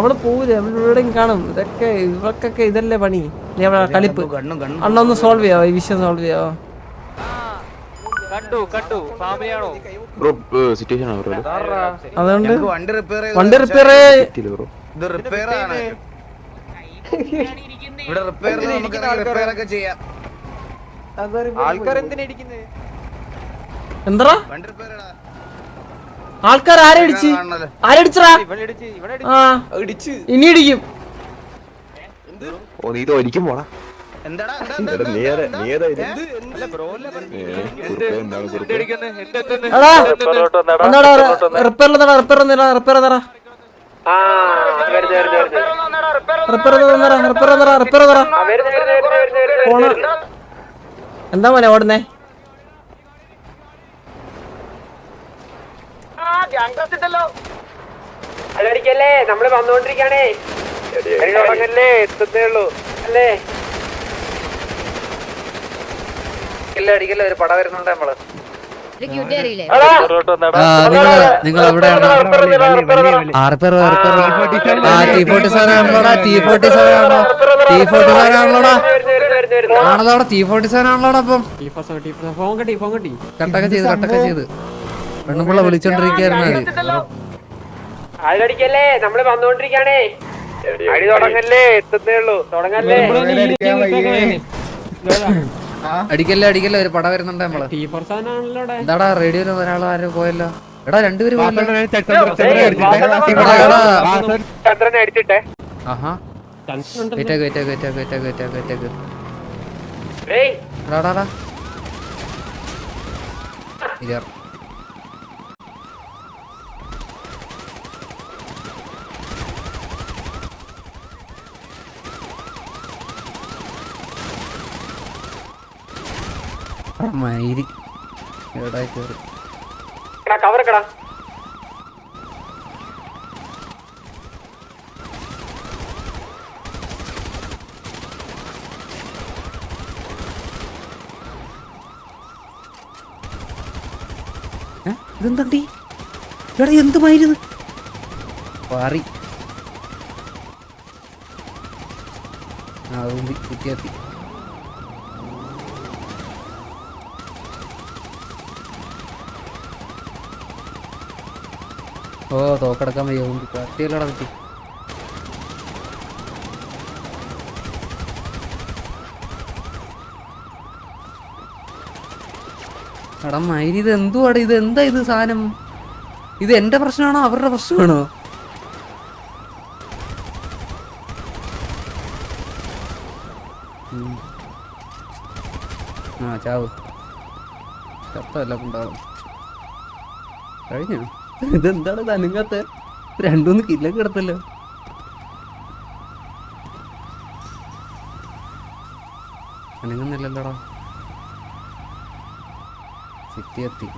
നമ്മള് പോവില്ല, നമ്മളിവിടെ കാണും. ഇവർക്കൊക്കെ ഇതല്ലേ പണി, കളിപ്പ്. അണ്ണൊന്ന് സോൾവ് ചെയ്യാവോ, ഈ വിഷയം സോൾവ് ചെയ്യാവോ? അതുകൊണ്ട് വണ്ടി റിപ്പയർ എന്താ ആൾക്കാർ ആരടിച്ചടാ? ഇനി ഇടിക്കും. എന്താ മോനെ ഓടുന്നേ? അടിക്കല്ലേ, നമ്മള് വന്നോണ്ടിരിക്കാണേ. എത്തുന്നേ ഉള്ളൂ അല്ലേ? അടിക്കല്ലേ, ഒരു പട വരുന്നുണ്ട് നമ്മള്. നിങ്ങൾ എവിടെയാണ്? ആണല്ലോടാ, T47 ആണല്ലോടാ. അപ്പം കട്ടൊക്കെ ചെയ്ത് പെണ്ണുപിള്ള വിളിച്ചോണ്ടിരിക്കായിരുന്നു. അടിക്കല്ലേ, നമ്മള് വന്നോണ്ടിരിക്കാണേ. അടി തുടങ്ങല്ലേ, എത്തുന്നേ ഉള്ളൂ. തുടങ്ങല്ലേ. അടിക്കല്ലേ, ഒരു പട വരുന്നുണ്ട് നമ്മള്. എന്താടാ റേഡിയോയിൽ ഒരാൾ ആരും പോയല്ലോ. എടാ രണ്ടുപേരും അടിച്ചിട്ടേ. ആഹാ മയിരി എവിടാ കേറി കവറക്കടാ. ഇതെന്തണ്ടി എടാ, എന്ത് മയില് പാറി കുറ്റിയാത്തി. ഓ തോക്കടക്കാൻ വയ്യ, കത്തിയല്ലടാ പറ്റി. എടാ മയിരി, ഇത് എന്തുവാടാ? ഇത് എന്താ ഇത് സാധനം? ഇത് എന്റെ പ്രശ്നമാണോ അവരുടെ പ്രശ്നമാണോ? ചാവ് ചത്തല്ല ഉണ്ടാവും. കഴിഞ്ഞോ? ഇതെന്താണ് തനുങ്ങാത്ത? 2-3 കില്ലൊക്കെ എടുത്തല്ലോ. അനങ്ങുന്നില്ലല്ലോടാ. സിറ്റി എത്തി.